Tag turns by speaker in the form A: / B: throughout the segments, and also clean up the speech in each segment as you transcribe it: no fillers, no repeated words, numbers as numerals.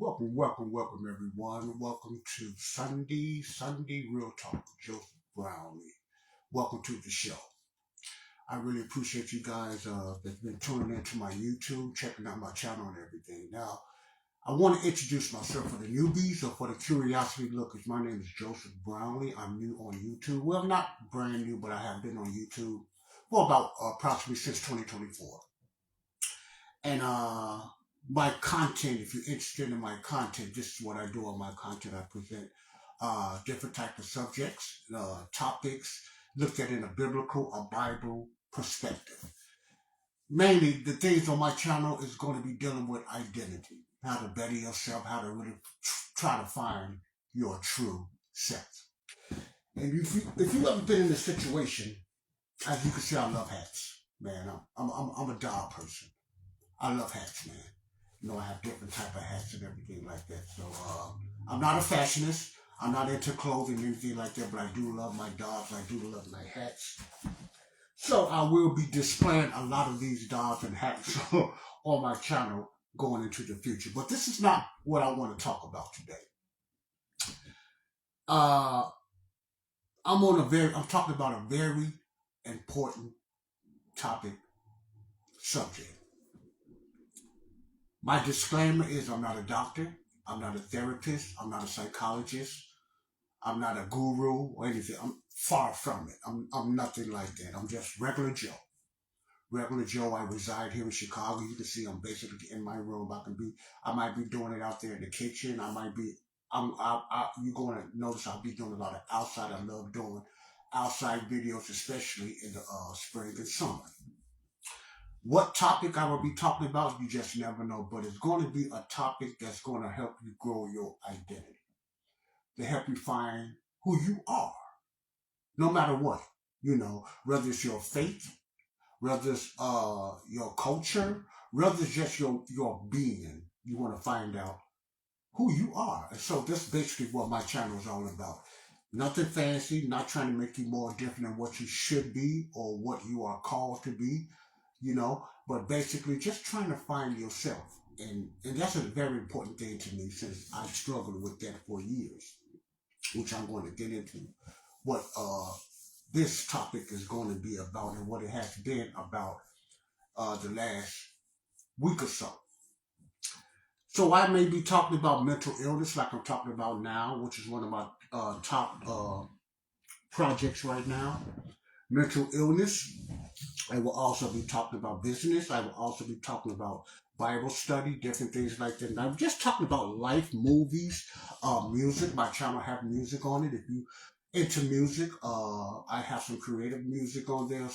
A: Welcome, everyone. Welcome to Sunday Real Talk with Joseph Brownlee. Welcome to the show. I really appreciate you guys that's been tuning into my YouTube, checking out my channel and everything. Now, I want to introduce myself for the newbies or for the curiosity lookers. My name is Joseph Brownlee. I'm new on YouTube. Well, not brand new, but I have been on YouTube for about approximately since 2024. And my content, if you're interested in my content, this is what I do on my content. I present different type of subjects, topics, looked at in a biblical, a Bible perspective. Mainly, the things on my channel is going to be dealing with identity, how to better yourself, how to really try to find your true self. And if you ever been in a situation, as you can see, I love hats, man. I'm a dog person. I love hats, man. I have different type of hats and everything like that. So I'm not a fashionist. I'm not into clothing and anything like that, but I do love my dogs. I do love my hats. So I will be displaying a lot of these dogs and hats on my channel going into the future. But this is not what I want to talk about today. I'm talking about a very important topic subject. My disclaimer is I'm not a doctor, I'm not a therapist, I'm not a psychologist, I'm not a guru or anything. I'm far from it. I'm nothing like that. I'm just regular Joe. Regular Joe. I reside here in Chicago. You can see I'm basically in my room. I might be doing it out there in the kitchen. You're going to notice I'll be doing a lot of outside. I love doing outside videos, especially in the spring and summer. What topic I will be talking about, you just never know, but it's going to be a topic that's going to help you grow your identity, to help you find who you are, no matter what, whether it's your faith, whether it's your culture, whether it's just your being, you want to find out who you are. And so this is basically what my channel is all about. Nothing fancy, not trying to make you more different than what you should be or what you are called to be. But basically just trying to find yourself. And that's a very important thing to me since I struggled with that for years, which I'm going to get into what this topic is going to be about and what it has been about the last week or so. So I may be talking about mental illness like I'm talking about now, which is one of my top projects right now. Mental illness. I will also be talking about business. I will also be talking about Bible study, different things like that. And I'm just talking about life, movies, music. My channel have music on it. If you into music, I have some creative music on there.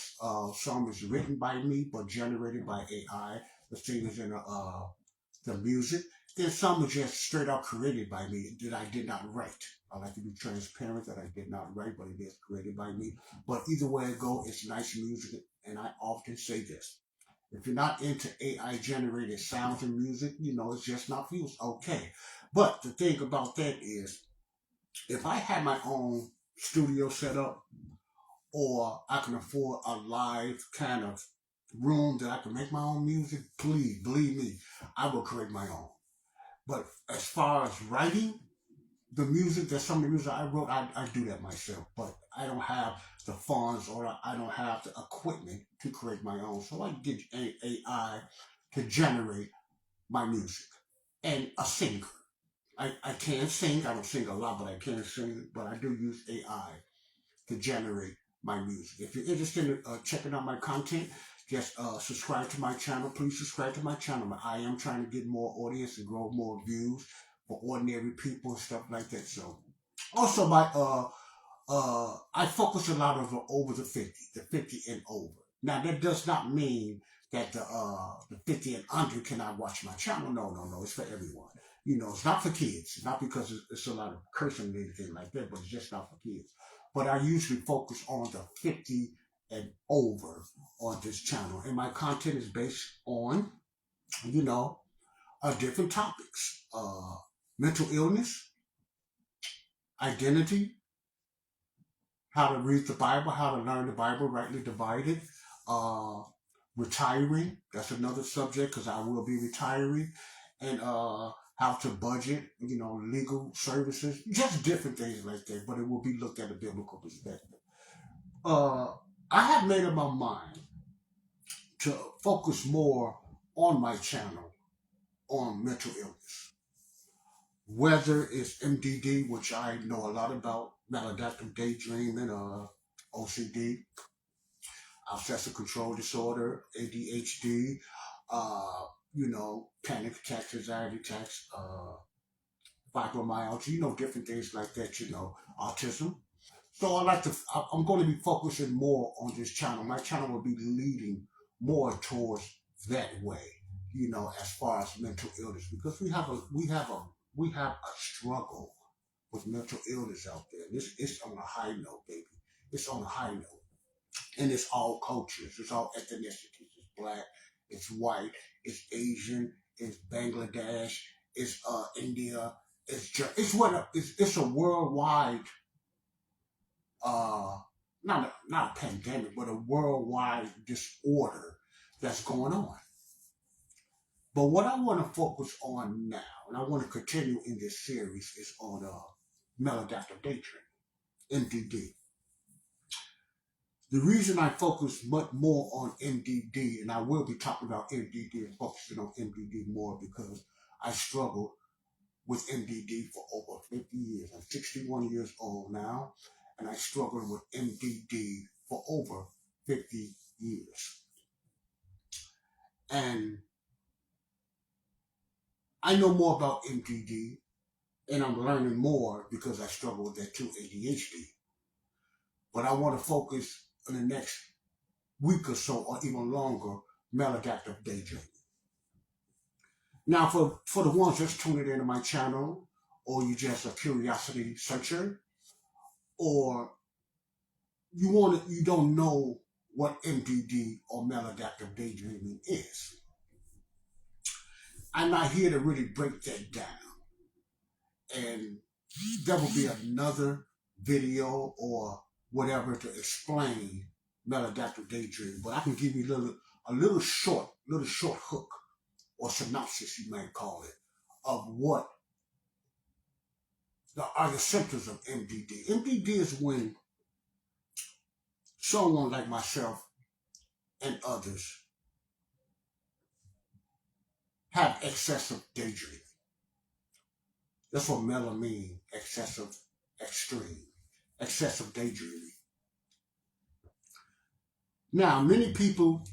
A: Some is written by me, but generated by AI. The singers in the music. Then some are just straight up created by me that I did not write. I like to be transparent that I did not write, but it is created by me. But either way it goes, it's nice music. And I often say this. If you're not into AI generated sounds and music, it's just not for you. It's okay. But the thing about that is, if I had my own studio set up, or I can afford a live kind of room that I can make my own music, please, believe me, I will create my own. But as far as writing, the music, there's some of the music I wrote, I do that myself. But I don't have the funds or I don't have the equipment to create my own. So I get AI to generate my music. And a singer. I can sing. I don't sing a lot, but I can sing. But I do use AI to generate my music. If you're interested in checking out my content, just subscribe to my channel. Please subscribe to my channel. I am trying to get more audience and grow more views for ordinary people and stuff like that. So, also I focus a lot on over the 50 and over. Now that does not mean that the 50 and under cannot watch my channel. No, it's for everyone. It's not for kids. Not because it's a lot of cursing and anything like that, but it's just not for kids. But I usually focus on the 50 and over on this channel. And my content is based on, different topics. Mental illness, identity, how to read the Bible, how to learn the Bible, rightly divided, retiring, that's another subject because I will be retiring, and how to budget, legal services, just different things like that. But it will be looked at a biblical perspective. Uh, I have made up my mind to focus more on my channel on mental illness, whether it's MDD, which I know a lot about, maladaptive daydreaming, OCD, obsessive control disorder, ADHD, panic attacks, anxiety attacks, fibromyalgia, different things like that, autism. So I'm going to be focusing more on this channel. My channel will be leading more towards that way, as far as mental illness, because we have a struggle with mental illness out there. It's on a high note, baby. It's on a high note. And it's all cultures, it's all ethnicities. It's black, it's white, it's Asian, it's Bangladesh, it's India, it's a worldwide not a pandemic, but a worldwide disorder that's going on. But what I want to focus on now, and I want to continue in this series, is on maladaptive daydreaming, MDD. The reason I focus much more on MDD, and I will be talking about MDD and focusing on MDD more, because I struggled with MDD for over 50 years. I'm 61 years old now, and I struggled with MDD for over 50 years. And I know more about MDD, and I'm learning more because I struggle with that too, ADHD. But I want to focus in the next week or so, or even longer, maladaptive daydreaming. Now, for the ones just tuning into my channel, or you just a curiosity searcher, or you don't know what MDD or maladaptive daydreaming is, I'm not here to really break that down. And there will be another video or whatever to explain maladaptive daydreaming, but I can give you a little short hook or synopsis, you might call it, of what are the symptoms of MDD. MDD is when someone like myself and others have excessive daydreaming. That's what mela means, excessive, extreme, excessive daydreaming. Now, many people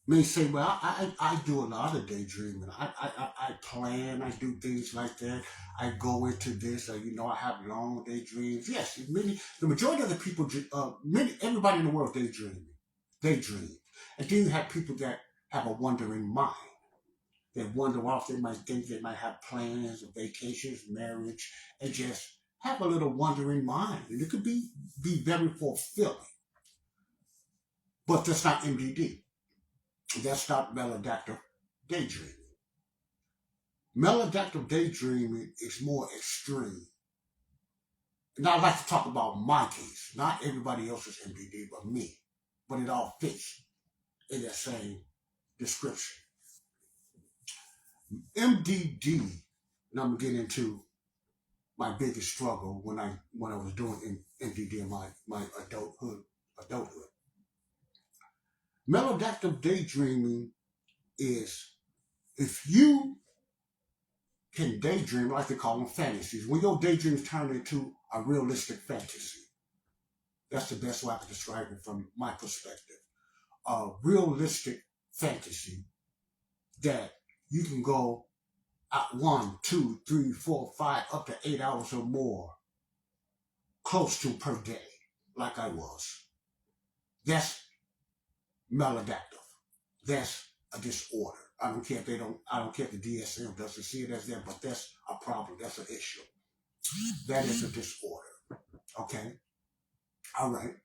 A: may say, well, I do a lot of daydreaming. I plan, I do things like that. I go into this, I have long daydreams. Yes, the majority of the people, everybody in the world daydream. And then you have people that have a wandering mind. They wonder off, they might think they might have plans, vacations, marriage, and just have a little wandering mind. And it could be very fulfilling. But that's not MDD. That's not maladaptive daydreaming. Maladaptive daydreaming is more extreme. And I'd like to talk about my case, not everybody else's MDD, but me. But it all fits in that same description. MDD, and I'm getting into my biggest struggle when I was doing MDD in my adulthood. Maladaptive daydreaming is if you can daydream, like they call them fantasies, when your daydreams turn into a realistic fantasy. That's the best way I can describe it from my perspective. A realistic fantasy that you can go at 1, 2, 3, 4, 5, up to 8 hours or more close to per day, like I was. That's maladaptive. That's a disorder. I don't care if the DSM doesn't see it as that, but that's a problem. That's an issue. That is a disorder. Okay? All right.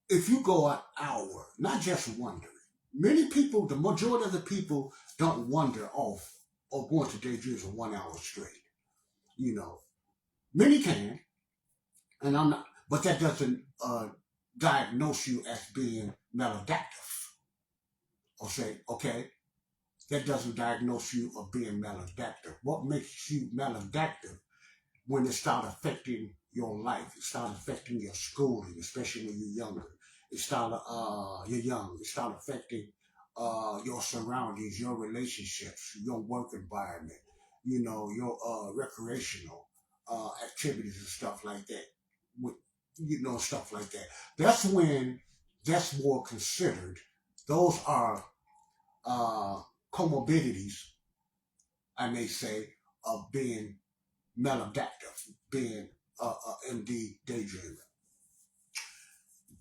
A: If you go an hour, not just wondering, many people, the majority of the people don't wander off or go into daydreams for 1 hour straight. Many can, and I'm not, but that doesn't diagnose you as being maladaptive. Okay? That doesn't diagnose you of being maladaptive. What makes you maladaptive? When it starts affecting your life, it starts affecting your schooling, especially when you're younger. You're young. It starts affecting your surroundings, your relationships, your work environment, your recreational activities and stuff like that. With stuff like that. That's when that's more considered. Those are uh, comorbidities, I may say, of being maladaptive, being MD daydreaming.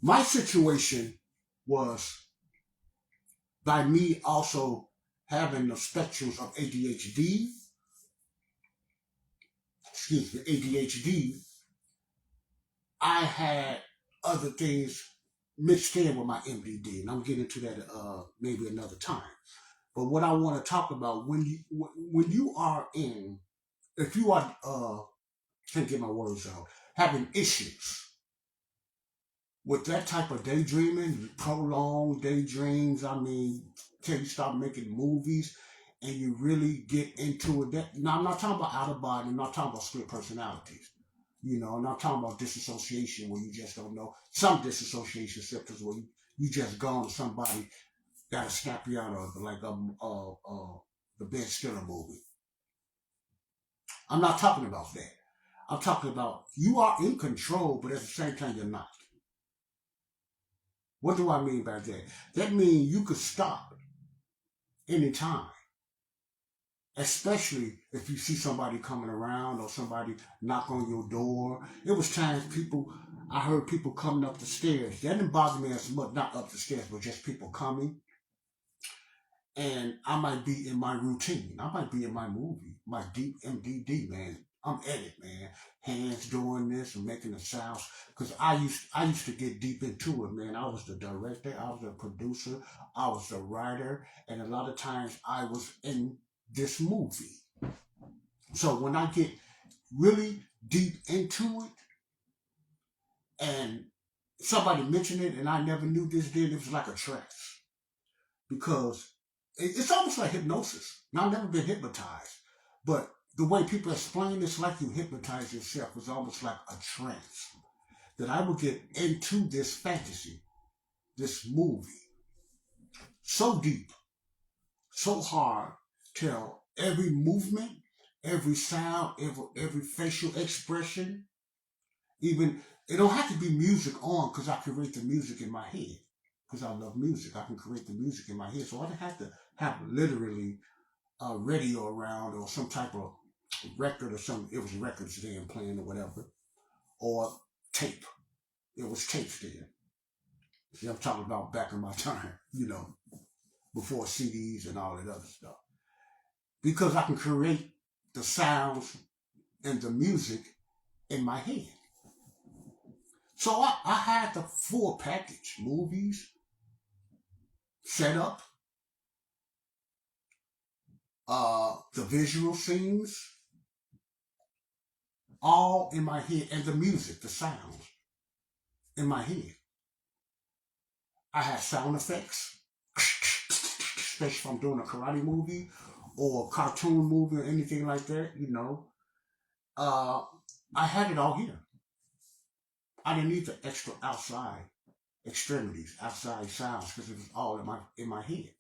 A: My situation was by me also having the spectrums of ADHD, I had other things mixed in with my MDD, and I'm getting to that maybe another time. But what I want to talk about when you are in, if you are can't get my words out, having issues with that type of daydreaming, prolonged daydreams, I mean, till you start making movies and you really get into it. Now, I'm not talking about out of body, I'm not talking about split personalities. I'm not talking about disassociation where you just don't know. Some disassociation symptoms where you just gone to somebody that'll snap you out of, like the Ben Stiller movie. I'm not talking about that. I'm talking about you are in control, but at the same time, you're not. What do I mean by that? That means you could stop anytime, especially if you see somebody coming around or somebody knock on your door. It was times I heard people coming up the stairs. That didn't bother me as much, not up the stairs, but just people coming. And I might be in my routine. I might be in my movie, my deep MDD, man. I'm at it, man. Hands doing this and making the sounds. Because I used to get deep into it, man. I was the director, I was the producer, I was the writer, and a lot of times I was in this movie. So when I get really deep into it, and somebody mentioned it, and I never knew this then, it was like a trance. Because it's almost like hypnosis. Now, I've never been hypnotized, but the way people explain it's like you hypnotize yourself was almost like a trance. That I would get into this fantasy, this movie, so deep, so hard, till every movement, every sound, every facial expression, even it don't have to be music on because I create the music in my head. Because I love music, I can create the music in my head, so I don't have to have literally a radio around or some type of record or something. It was records then playing or whatever, or tape. It was tapes then. See, I'm talking about back in my time, before CDs and all that other stuff. Because I can create the sounds and the music in my head. So I had the full package: movies, set up, the visual scenes, all in my head, and the music, the sounds in my head. I had sound effects, especially if I'm doing a karate movie or a cartoon movie or anything like that, I had it all here. I didn't need the extra outside extremities, outside sounds, because it was all in my head.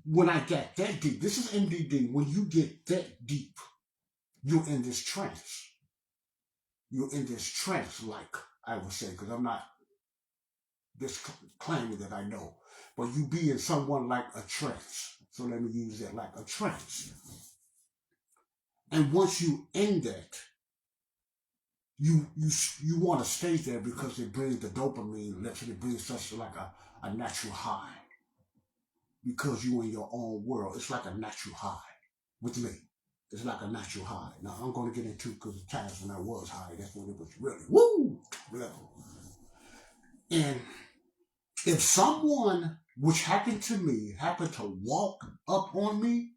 A: When I got that deep, this is MDD. When you get that deep, you're in this trance. You're in this trance, like I would say, because I'm not disclaiming that I know, but you be in someone like a trance. So let me use that, like a trance. And once you in that, you want to stay there because it brings the dopamine, literally brings such like a natural high. Because you in your own world, it's like a natural high with me. It's like a natural high. Now I'm going to get into because the times when I was high, that's when it was really woo level. And if someone, which happened to me, happened to walk up on me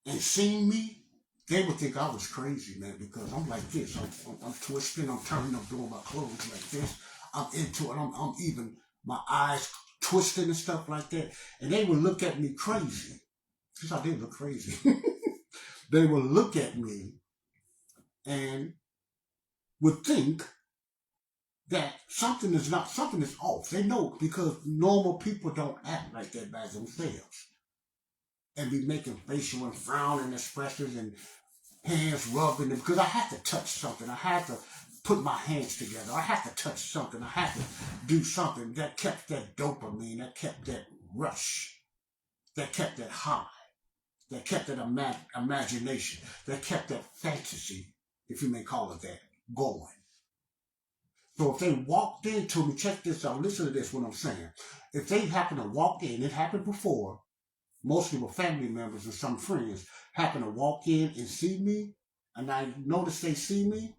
A: and see me, they would think I was crazy, man, because I'm like this. I'm twisting, I'm turning, I'm doing my clothes like this. I'm into it. I'm even, my eyes twisting and stuff like that. And they would look at me crazy. Because I did look crazy. They would look at me and would think that something is off. They know, because normal people don't act like that by themselves. And be making facial and frowning expressions and hands rubbing them, because I had to touch something. I had to put my hands together. I had to touch something. I had to do something that kept that dopamine, that kept that rush, that kept that high, that kept that imagination, that kept that fantasy, if you may call it that, going. So if they walked into me, check this out, listen to this, what I'm saying. If they happen to walk in, it happened before, mostly with family members and some friends, happen to walk in and see me, and I notice they see me,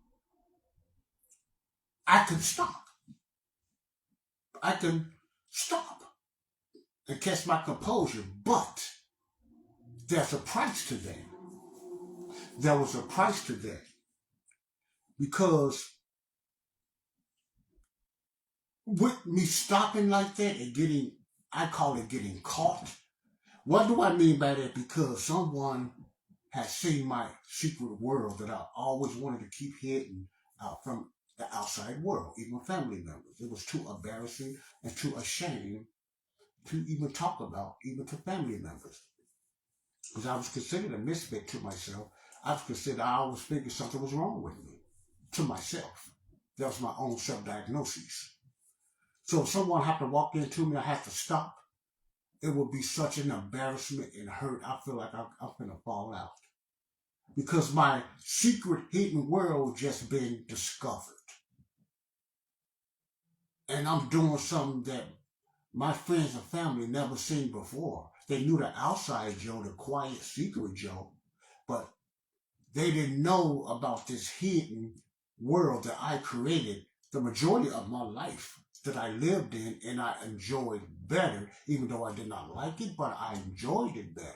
A: I can stop. I can stop and catch my composure, but there's a price to that. There was a price to that, because with me stopping like that and getting, I call it getting caught. What do I mean by that? Because someone has seen my secret world that I always wanted to keep hidden out from the outside world, even family members. It was too embarrassing and too ashamed to even talk about, even to family members. Because I was considered a misfit to myself. I always figured something was wrong with me, to myself. That was my own self-diagnosis. So if someone happened to walk into me, I had to stop. It would be such an embarrassment and hurt. I feel like I'm going to fall out. Because my secret hidden world just been discovered. And I'm doing something that my friends and family never seen before. They knew the outside Joe, the quiet secret Joe, but they didn't know about this hidden world that I created the majority of my life, that I lived in and I enjoyed better, even though I did not like it, but I enjoyed it better.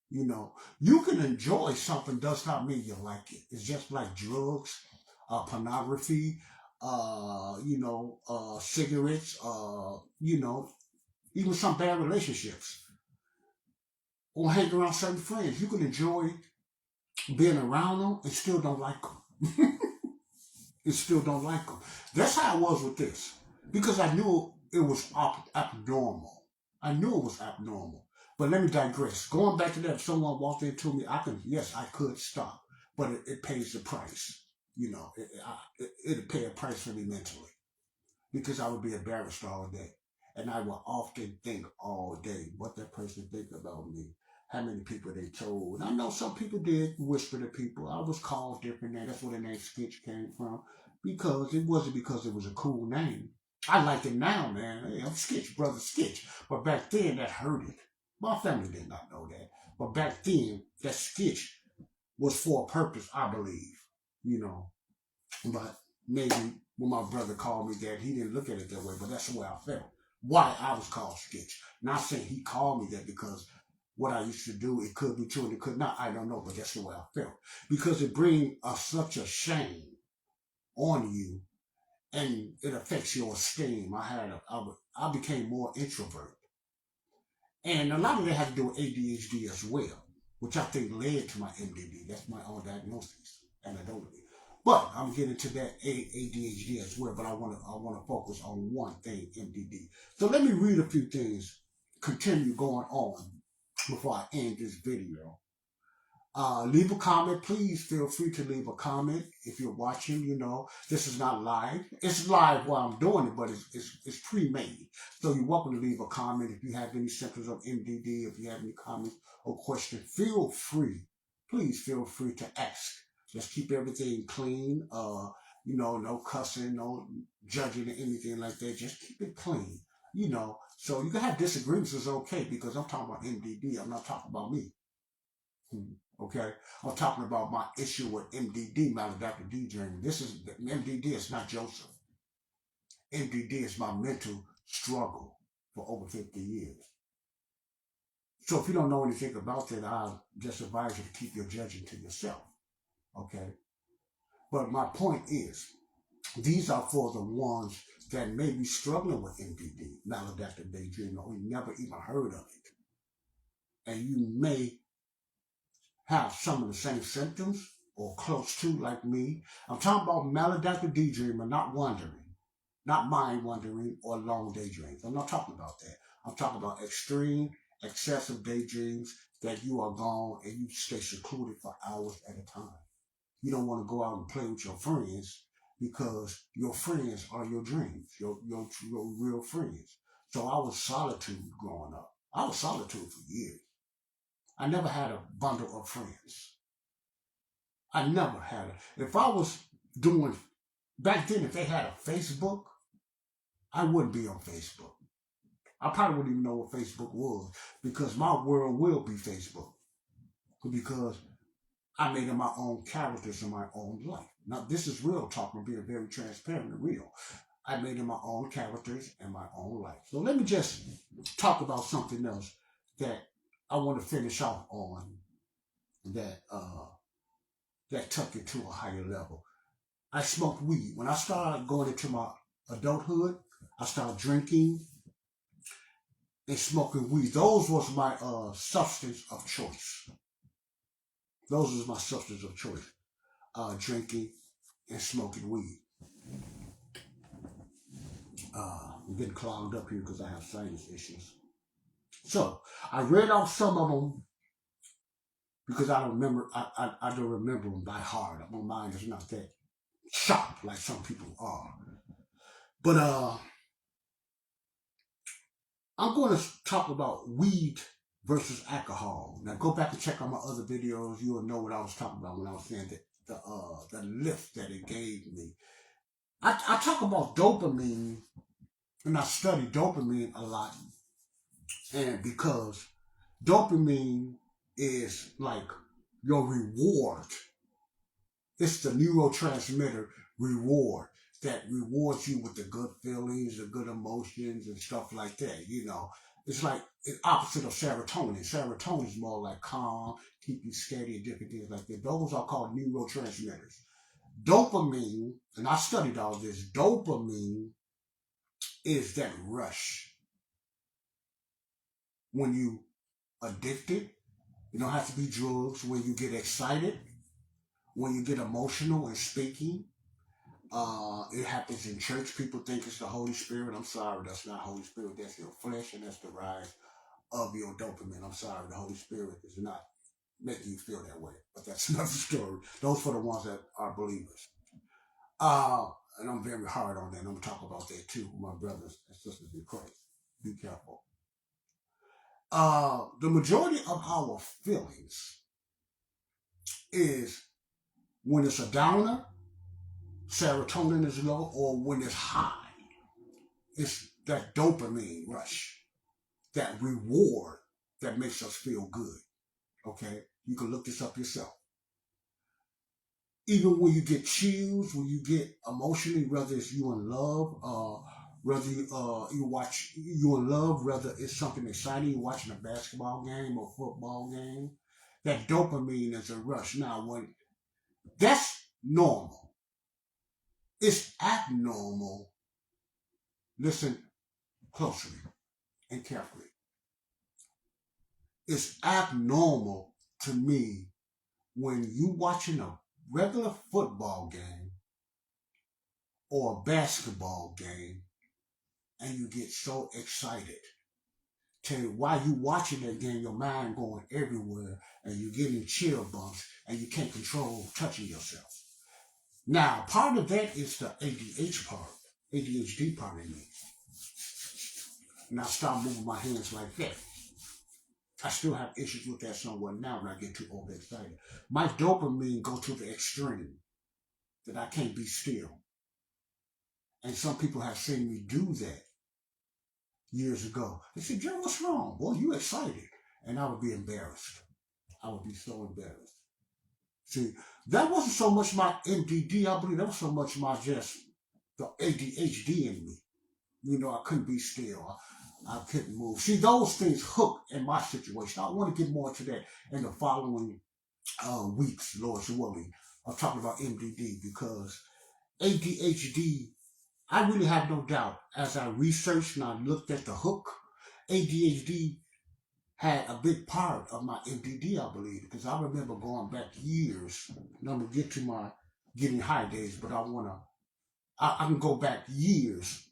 A: You know, you can enjoy something does not mean you like it. It's just like drugs, pornography, cigarettes, even some bad relationships. Or hang around certain friends. You can enjoy being around them and still don't like them. And still don't like them. That's how I was with this. Because I knew it was abnormal. I knew it was abnormal. But let me digress. Going back to that, if someone walked into me, I could stop. But it pays the price. You know, it'll pay a price for me mentally. Because I would be embarrassed all day. And I would often think all day, what that person think about me. How many people they told. And I know some people did whisper to people. I was called different names. That's where the name Skitch came from. Because it wasn't because it was a cool name. I like it now, man. Hey, I'm Skitch, brother Skitch. But back then, that hurted. My family did not know that. But back then, that Skitch was for a purpose, I believe. You know. But maybe when my brother called me that, he didn't look at it that way. But that's the way I felt. Why I was called Skitch. Not saying he called me that because what I used to do, it could be true and it could not. I don't know, but that's the way I felt. Because it brings such a shame on you, and it affects your esteem. I became more introvert. And a lot of that has to do with ADHD as well, which I think led to my MDD. That's my own diagnosis, anecdotally. But I'm getting to that ADHD as well, but I want to focus on one thing, MDD. So let me read a few things, continue going on before I end this video. Leave a comment. Please feel free to leave a comment if you're watching. You know, this is not live. It's live while I'm doing it, but it's pre-made. So you're welcome to leave a comment if you have any symptoms of MDD. If you have any comments or questions, feel free. Please feel free to ask. Just keep everything clean. No cussing, no judging or anything like that. Just keep it clean. You know, so you can have disagreements. It's okay because I'm talking about MDD. I'm not talking about me. Okay, I'm talking about my issue with MDD, maladaptive daydreaming. MDD is not Joseph. MDD is my mental struggle for over 50 years. So if you don't know anything about that, I'll just advise you to keep your judging to yourself. Okay, but my point is, these are for the ones that may be struggling with MDD, maladaptive daydreaming, or you never even heard of it. And you may have some of the same symptoms or close to, like me. I'm talking about maladaptive daydreaming, not wandering, not mind wandering or long daydreams. I'm not talking about that. I'm talking about extreme, excessive daydreams that you are gone and you stay secluded for hours at a time. You don't want to go out and play with your friends because your friends are your dreams, your real friends. So I was solitude growing up. I was solitude for years. I never had a bundle of friends. I never had it. If I was doing, back then, if they had a Facebook, I wouldn't be on Facebook. I probably wouldn't even know what Facebook was because my world will be Facebook. Because I made it my own characters in my own life. Now, this is real talk. I'm being very transparent and real. I made it my own characters in my own life. So let me just talk about something else that I want to finish off on that that took it to a higher level. I smoked weed. When I started going into my adulthood, I started drinking and smoking weed. Those was my substance of choice. Those was my substance of choice. Drinking and smoking weed. I'm getting clogged up here because I have sinus issues. So I read off some of them because I don't remember. I don't remember them by heart. My mind is not that sharp like some people are. But I'm going to talk about weed versus alcohol. Now go back and check out my other videos. You will know what I was talking about when I was saying that the lift that it gave me. I talk about dopamine, and I study dopamine a lot, and because dopamine is like your reward. It's the neurotransmitter reward that rewards you with the good feelings, the good emotions, and stuff like that. You know, it's like the opposite of serotonin. Serotonin is more like calm, keep you steady, and different things like that. Those are called neurotransmitters. Dopamine, and I studied all this, dopamine is that rush. When you addicted, you don't have to be drugs. When you get excited, when you get emotional and speaking, it happens in church. People think it's the Holy Spirit. I'm sorry, that's not Holy Spirit. That's your flesh, and that's the rise of your dopamine. I'm sorry, the Holy Spirit is not making you feel that way. But that's another story. Those for the ones that are believers. And I'm very hard on that. I'm going to talk about that too, my brothers and sisters in Christ. Be careful. The majority of our feelings is when it's a downer, serotonin is low, or when it's high. It's that dopamine rush, that reward that makes us feel good. Okay? You can look this up yourself. Even when you get chills, when you get emotionally, whether it's you in love, whether you in love, whether it's something exciting, you're watching a basketball game or football game, that dopamine is a rush. Now, when that's normal, it's abnormal. Listen closely and carefully. It's abnormal to me when you watching a regular football game or a basketball game and you get so excited. While you watching that game, your mind going everywhere and you're getting chill bumps and you can't control touching yourself. Now, part of that is the ADHD part in me. And I start moving my hands like that. I still have issues with that somewhat now when I get too overexcited. My dopamine goes to the extreme that I can't be still. And some people have seen me do that years ago. They said, Joe, what's wrong? Well, you excited. And I would be embarrassed. I would be so embarrassed. See, that wasn't so much my MDD, I believe that was so much my just the ADHD in me. You know, I couldn't be still. I couldn't move. See, those things hook in my situation. I want to get more to that in the following weeks, Lord's willing. I'm talking about MDD because ADHD, I really have no doubt as I researched and I looked at the hook, ADHD had a big part of my MDD, I believe, because I remember going back years, and I'm going to get to my getting high days, but I can go back years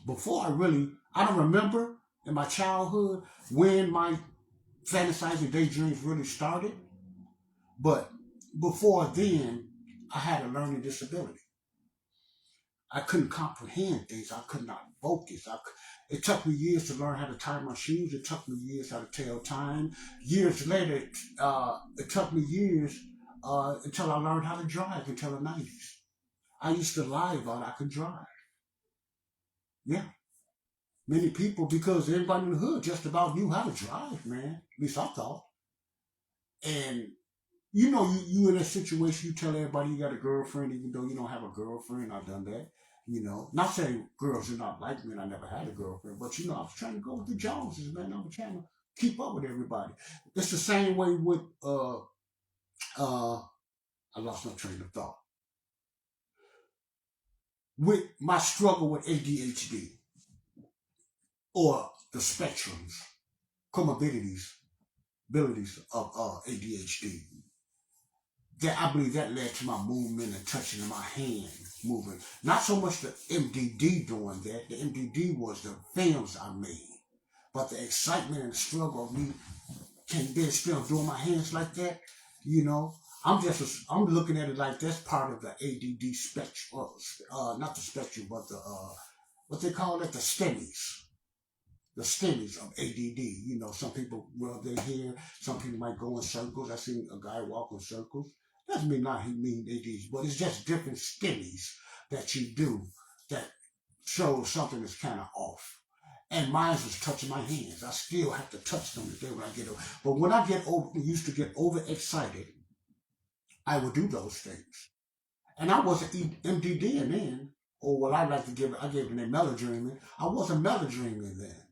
A: before I don't remember in my childhood when my fantasizing daydreams really started, but before then, I had a learning disability. I couldn't comprehend things. I could not focus. It took me years to learn how to tie my shoes. It took me years how to tell time. Years later, it took me years until I learned how to drive until the 90s. I used to lie about I could drive. Yeah. Many people, because everybody in the hood just about knew how to drive, man. At least I thought. And you in a situation, you tell everybody you got a girlfriend, even though you don't have a girlfriend. I've done that. Not saying girls are not like me and I never had a girlfriend, but I was trying to go with the Joneses, man. I was trying to keep up with everybody. It's the same way with I lost my train of thought. With my struggle with ADHD or the spectrums, comorbidities, abilities of ADHD. That I believe that led to my movement and touching of my hand moving. Not so much the MDD doing that. The MDD was the films I made. But the excitement and the struggle of me can then still doing my hands like that, I'm looking at it like that's part of the ADD spectrum, not the spectrum, but the what they call it, the STEMIs of ADD. Some people rub their hair, some people might go in circles. I seen a guy walk in circles. Doesn't mean not he mean ADD, but it's just different STEMIs that you do that shows something is kind of off. And mine was touching my hands. I still have to touch them today when I get over. But when I used to get overexcited, I would do those things. And I wasn't MDDing then, or what I like to I gave the name melodreaming. I wasn't melodreaming then,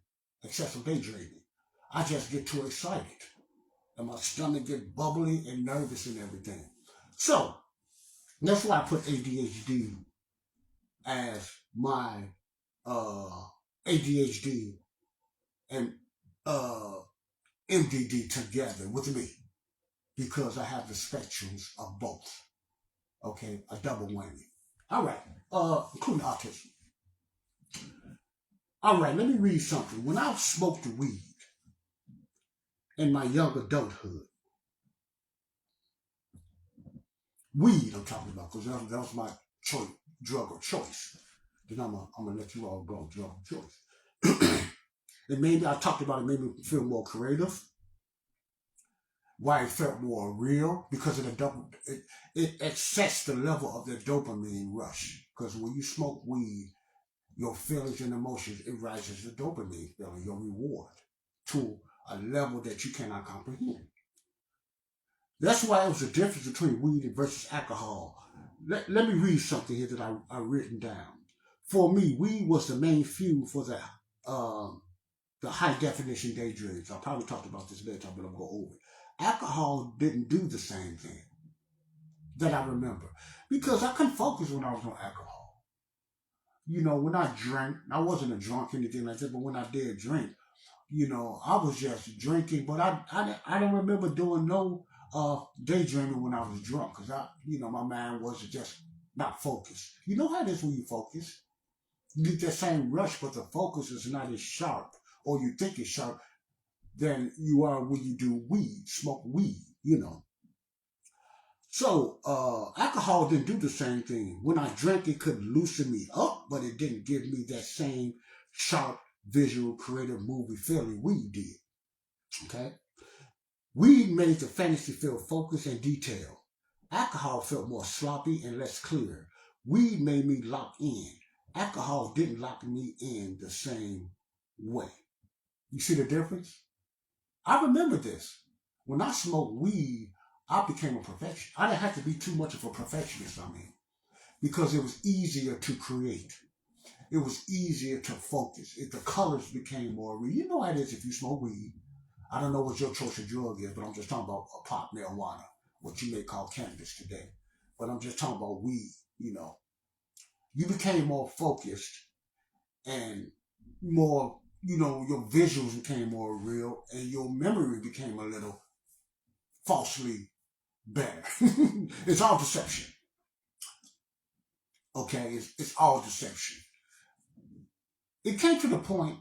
A: excessive daydreaming. I just get too excited. And my stomach get bubbly and nervous and everything. So, that's why I put ADHD as my ADHD and MDD together with me. Because I have the spectrums of both. Okay, a double whammy. All right, including autism. All right, let me read something. When I smoked weed in my young adulthood, weed I'm talking about, because that was my drug of choice. Then I'm gonna let you all go, drug of choice. And maybe I talked about it, made me feel more creative. Why it felt more real, because of it accessed the level of the dopamine rush. Because when you smoke weed, your feelings and emotions, it rises the dopamine feeling, your reward, to a level that you cannot comprehend. That's why it was a difference between weed versus alcohol. Let me read something here that I written down. For me, weed was the main fuel for the high definition daydreams. I probably talked about this later, but I'll go over it. Alcohol didn't do the same thing that I remember, because I couldn't focus when I was on alcohol. When I drank, I wasn't a drunk or anything like that, but when I did drink, I was just drinking, but I don't remember doing no daydreaming when I was drunk, because my mind was just not focused. You know how it is when you focus. You get that same rush, but the focus is not as sharp, or you think it's sharp, than you are when you do smoke weed. So, alcohol didn't do the same thing. When I drank, it could loosen me up, but it didn't give me that same sharp, visual, creative movie feeling weed did. Okay? Weed made the fantasy feel focused and detailed. Alcohol felt more sloppy and less clear. Weed made me lock in. Alcohol didn't lock me in the same way. You see the difference? I remember this. When I smoked weed, I became a perfectionist. I didn't have to be too much of a perfectionist, because it was easier to create. It was easier to focus. The colors became more real. You know how it is if you smoke weed. I don't know what your choice of drug is, but I'm just talking about a pot marijuana, what you may call cannabis today. But I'm just talking about weed, You became more focused and more, your visuals became more real and your memory became a little falsely better. It's all deception. Okay, it's all deception. It came to the point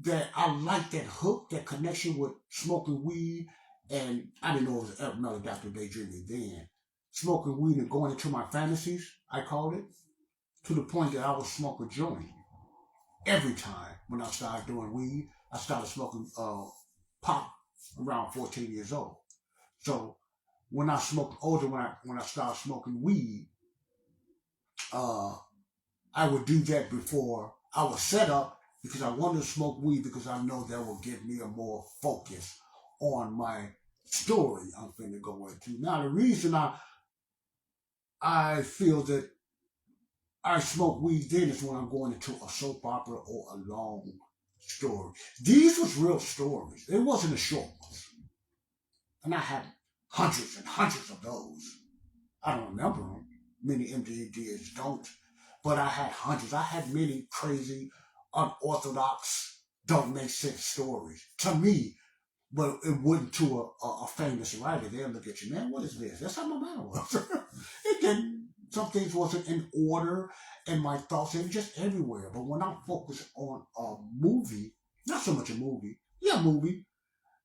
A: that I liked that hook, that connection with smoking weed, and I didn't know it was maladaptive daydreaming then. Smoking weed and going into my fantasies, I called it, to the point that I would smoke a joint every time when I started doing weed. I started smoking pop around 14 years old. So when I smoked older, when I started smoking weed, uh, I would do that before I was set up because I wanted to smoke weed because I know that will give me a more focus on my story I'm finna go into. Now the reason I feel that I smoke weed then is when I'm going into a soap opera or a long story. These was real stories. It wasn't a short ones. And I had hundreds and hundreds of those. I don't remember them. Many MDDs don't. But I had hundreds. I had many crazy, unorthodox, don't make sense stories. To me, but it wouldn't to a famous writer. They'll look at you, man, what is this? That's how my mind was. It didn't. Some things wasn't in order, and my thoughts are just everywhere. But when I'm focused on a movie, not so much a movie, yeah, a movie,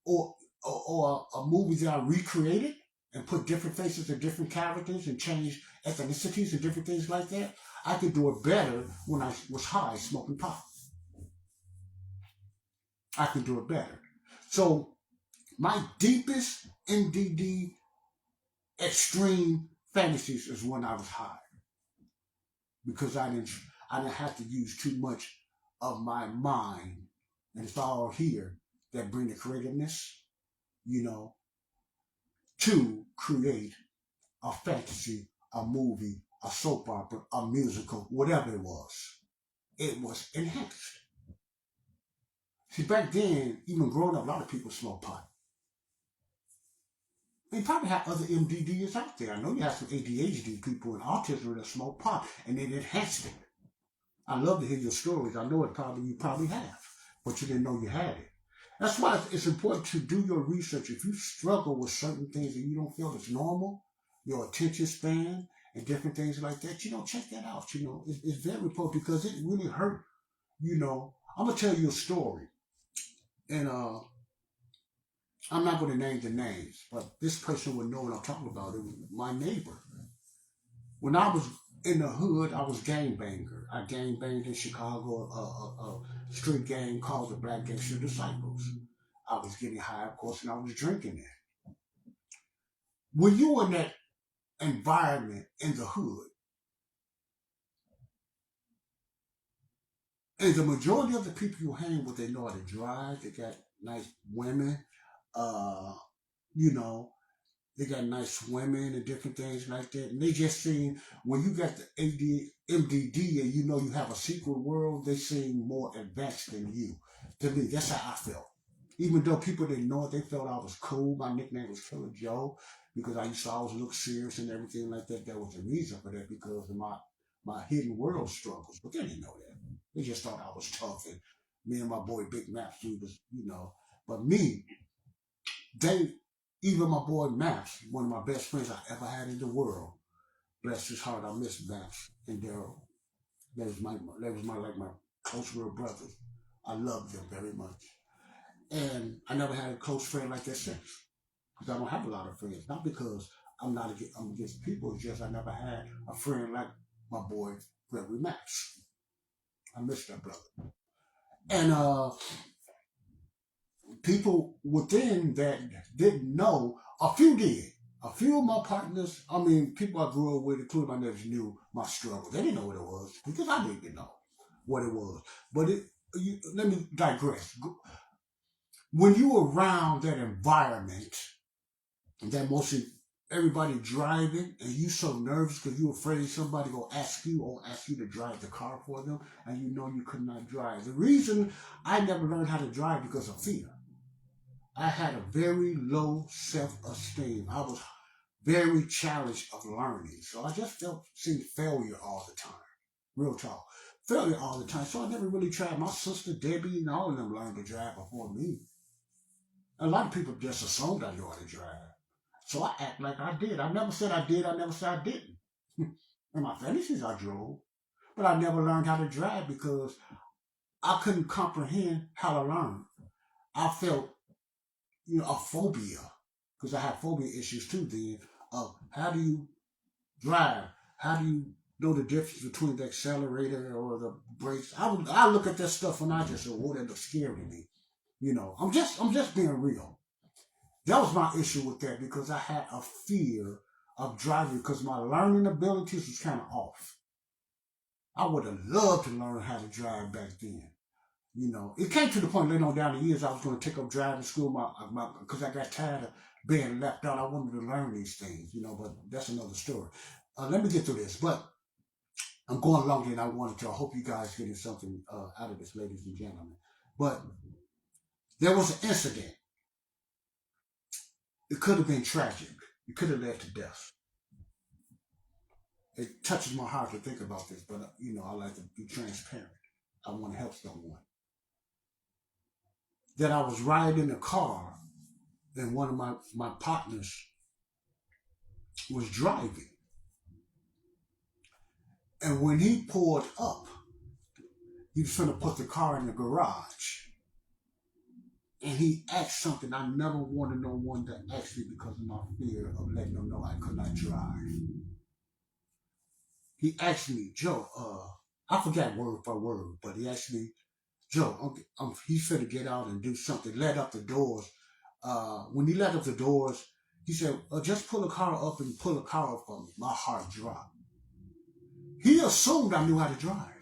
A: or a movie that I recreated and put different faces and different characters and change ethnicities and different things like that, I could do it better when I was high smoking pot. I could do it better. So my deepest MDD extreme fantasies is when I was high because I didn't have to use too much of my mind, and it's all here that bring the creativeness, you know, to create a fantasy, a movie, a soap opera, a musical, whatever it was. It was enhanced. See, back then, even growing up, a lot of people smoked pot. They probably have other MDDs out there. I know you have some ADHD people and autism that smoke pot, and it enhanced it. I love to hear your stories. I know you probably have, but you didn't know you had it. That's why it's important to do your research. If you struggle with certain things and you don't feel it's normal, your attention span and different things like that, check that out. It's very important because it really hurt. I'm gonna tell you a story, and I'm not going to name the names, but this person would know what I'm talking about. It was my neighbor. When I was in the hood, I was gangbanger. I gangbanged in Chicago, a street gang called the Black Gangster Disciples. I was getting high, of course, and I was drinking it. When you were in that environment in the hood, and the majority of the people you hang with, they know how to drive, they got nice women, uh, you know, they got nice women and different things like that. And they just seem, when you got the MDD and you know you have a secret world, they seem more advanced than you. To me, that's how I felt. Even though people didn't know it, they felt I was cool. My nickname was Killer Joe because I used to always look serious and everything like that. That was the reason for that because of my hidden world struggles. But they didn't know that. They just thought I was tough. And me and my boy Big Maps, we was. But me, they, even my boy Maps, one of my best friends I ever had in the world, bless his heart, I miss Maps and Daryl. That was my like my close real brothers. I love them very much. And I never had a close friend like that since. Because I don't have a lot of friends. Not because I'm against people, it's just I never had a friend like my boy Gregory Max. I miss that brother. And people within that didn't know, a few did. A few of my partners, people I grew up with, including my nephews, knew my struggle. They didn't know what it was because I didn't know what it was. But let me digress. When you around that environment, that mostly everybody driving, and you so nervous because you're afraid somebody will ask you to drive the car for them, and you know you could not drive. The reason I never learned how to drive because of fear. I had a very low self-esteem. I was very challenged of learning. So I just felt seeing failure all the time. Real talk. Failure all the time. So I never really tried. My sister, Debbie, and all of them learned to drive before me. A lot of people just assumed I knew how to drive. So I act like I did. I never said I did. I never said I didn't. In my fantasies, I drove. But I never learned how to drive because I couldn't comprehend how to learn. I felt, a phobia because I had phobia issues too then of how do you drive? How do you know the difference between the accelerator or the brakes? I look at that stuff and I just say, "Oh, that looks scary to me." I'm just being real. That was my issue with that because I had a fear of driving because my learning abilities was kind of off. I would have loved to learn how to drive back then. It came to the point later on down the years I was going to take up driving school because I got tired of being left out. I wanted to learn these things, but that's another story. Let me get through this, but I'm going longer than I wanted to. I hope you guys getting something out of this, ladies and gentlemen. But there was an incident. It could have been tragic. It could have led to death. It touches my heart to think about this, but I like to be transparent. I want to help someone. That I was riding in a car and one of my partners was driving. And when he pulled up, he was going to put the car in the garage. And he asked something I never wanted no one to ask me because of my fear of letting them know I could not drive. He asked me, Joe, I forgot word for word, but he asked me, Joe, he's finna get out and do something, let up the doors. When he let up the doors, he said, just pull the car up and pull the car up for me. My heart dropped. He assumed I knew how to drive.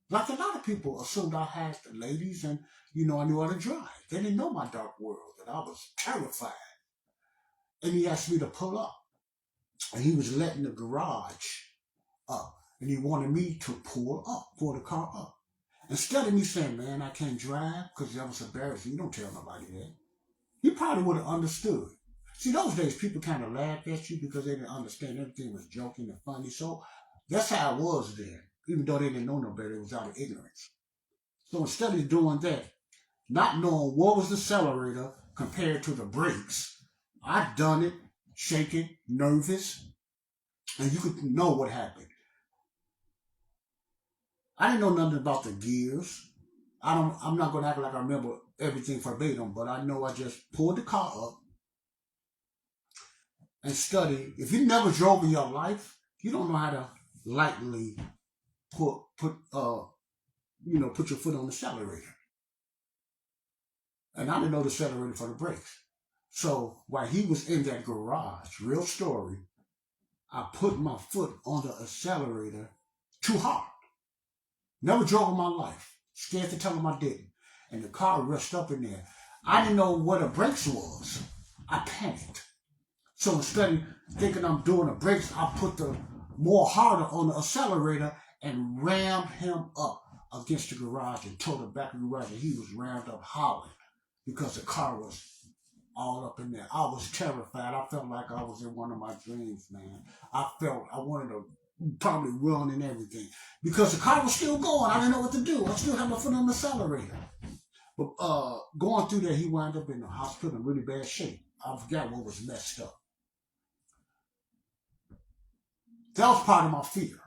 A: Like a lot of people assumed I had the ladies and, I knew how to drive. They didn't know my dark world, and I was terrified. And he asked me to pull up. And he was letting the garage up. And he wanted me to pull the car up. Instead of me saying, man, I can't drive, because that was embarrassing. You don't tell nobody that. He probably would have understood. See, those days, people kind of laughed at you because they didn't understand everything was joking and funny. So that's how it was then. Even though they didn't know no better, it was out of ignorance. So instead of doing that, not knowing what was the accelerator compared to the brakes, I'd done it, shaking, nervous, and you could know what happened. I didn't know nothing about the gears. I'm not gonna act like I remember everything verbatim, but I know I just pulled the car up and studied. If you never drove in your life, you don't know how to lightly put your foot on the accelerator. And I didn't know the accelerator for the brakes. So while he was in that garage, real story, I put my foot on the accelerator too hard. Never drove in my life. Scared to tell him I didn't. And the car rushed up in there. I didn't know what a brakes was. I panicked. So instead of thinking I'm doing the brakes, I put the more harder on the accelerator and rammed him up against the garage and towed the back of the garage. And he was rammed up hollering because the car was all up in there. I was terrified. I felt like I was in one of my dreams, man. I wanted to probably run and everything because the car was still going. I didn't know what to do. I still had my foot on the accelerator. But going through there, he wound up in the hospital in really bad shape. I forgot what was messed up. That was part of my fear.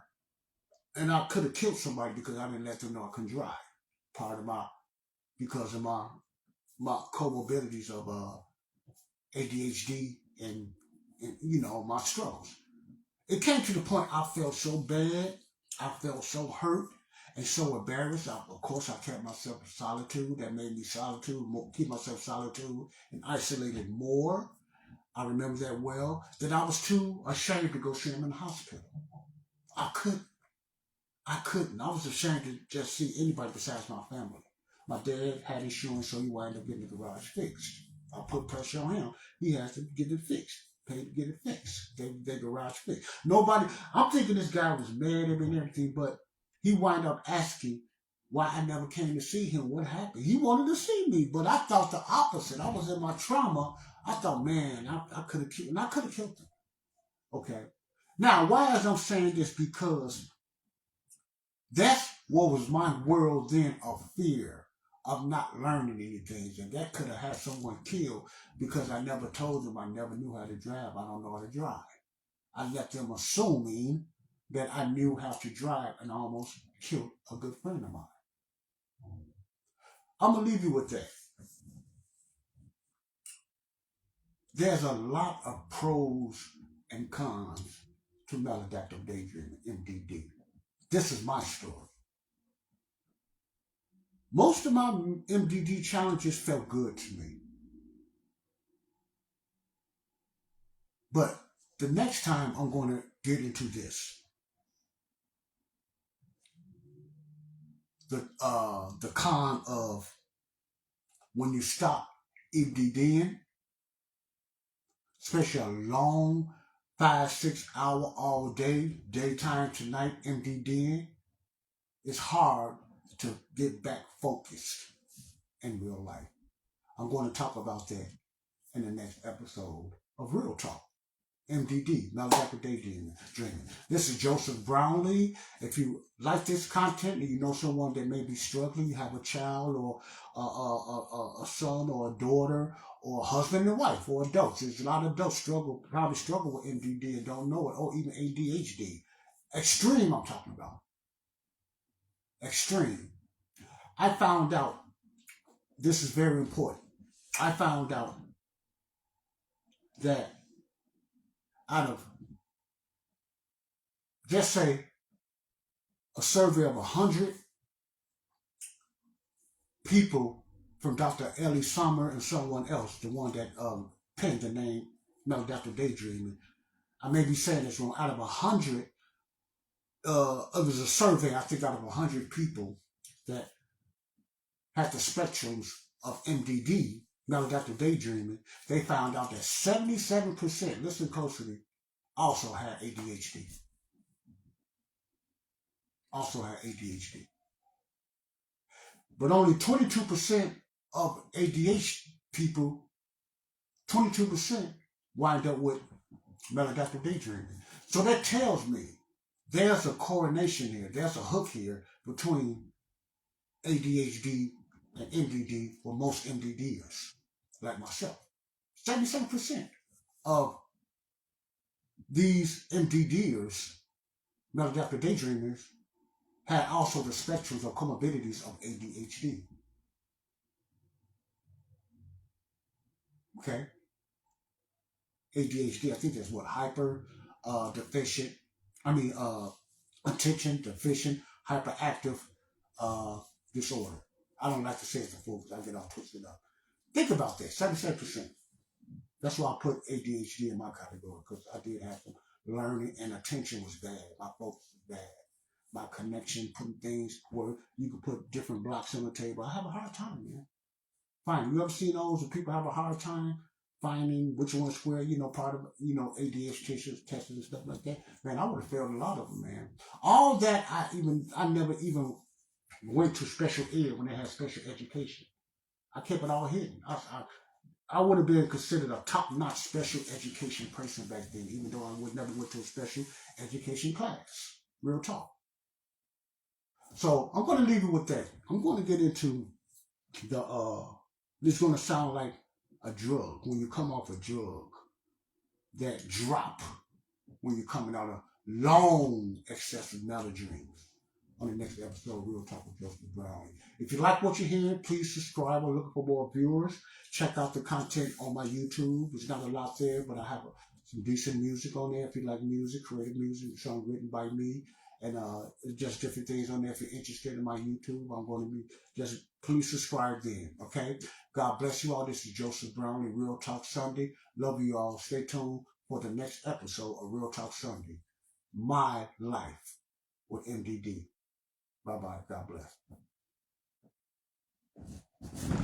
A: And I could have killed somebody because I didn't let them know I couldn't drive. Because of my comorbidities of ADHD and my struggles. It came to the point I felt so bad, I felt so hurt and so embarrassed. Of course, I kept myself in solitude. That made me keep myself solitude and isolated more. I remember that well, that I was too ashamed to go see him in the hospital. I couldn't. I was ashamed to just see anybody besides my family. My dad had insurance, so he wound up getting the garage fixed. I put pressure on him. He has to get it fixed. Paid to get it fixed. They garage fixed. Nobody, I'm thinking this guy was mad at me and everything, but he wound up asking why I never came to see him. What happened? He wanted to see me, but I thought the opposite. I was in my trauma. I thought, man, I could have killed him. I could have killed him. Okay. Now, why is I'm saying this? Because That's what was my world then of fear of not learning anything. And that could have had someone killed because I never told them I never knew how to drive. I don't know how to drive. I left them assuming that I knew how to drive and almost killed a good friend of mine. I'm going to leave you with that. There's a lot of pros and cons to maladaptive daydreaming, MDD. This is my story. Most of my MDD challenges felt good to me. But the next time I'm going to get into this. The con of when you stop MDDing, especially a long 5-6 hour all day, daytime to night MDDing, it's hard to get back focused in real life. I'm going to talk about that in the next episode of Real Talk. MDD, Maladaptive Daydreaming. This is Joseph Brownlee. If you like this content and you know someone that may be struggling, you have a child or a son or a daughter or a husband and wife or adults. There's a lot of adults probably struggle with MDD and don't know it, or even ADHD. Extreme, I'm talking about. Extreme. I found out, this is very important. I found out that out of, just say, a survey of 100 people from Dr. Ellie Sommer and someone else, the one that penned the name Maladaptive Daydreaming. I may be saying this wrong. Out of 100, it was a survey, I think, out of 100 people that had the spectrums of MDD, Maladaptive Daydreaming, they found out that 77%, listen closely, also had ADHD. But only 22% of ADHD people, 22% wind up with maladaptive daydreaming. So that tells me there's a correlation here, there's a hook here between ADHD and MDD for most MDDers, like myself. 77% of these MDDers, maladaptive daydreamers, had also the spectrums or comorbidities of ADHD. Okay? ADHD, I think that's what, deficient, attention deficient, hyperactive disorder. I don't like to say it before because I get all twisted up. Think about that, 77%. That's why I put ADHD in my category, because I did have some learning and attention was bad. My focus was bad. My connection, putting things where you can put different blocks on the table. I have a hard time, man. Fine. You ever seen those where people have a hard time finding which one's where, part of, ADHD tests and stuff like that? Man, I would have failed a lot of them, man. All that, I never even went to special ed when they had special education. I kept it all hidden. I would have been considered a top-notch special education person back then, even though I never went to a special education class. Real talk. So I'm going to leave you with that. I'm going to get into this is going to sound like a drug. When you come off a drug, that drop when you're coming out of long, excessive Maladreams. On the next episode of Real Talk with Joseph Brown. If you like what you're hearing, please subscribe. I'm looking for more viewers. Check out the content on my YouTube. There's not a lot there, but I have some decent music on there. If you like music, creative music, song written by me, and just different things on there. If you're interested in my YouTube, I'm going to be just please subscribe then. Okay. God bless you all. This is Joseph Brown in Real Talk Sunday. Love you all. Stay tuned for the next episode of Real Talk Sunday. My life with MDD. Bye-bye. God bless.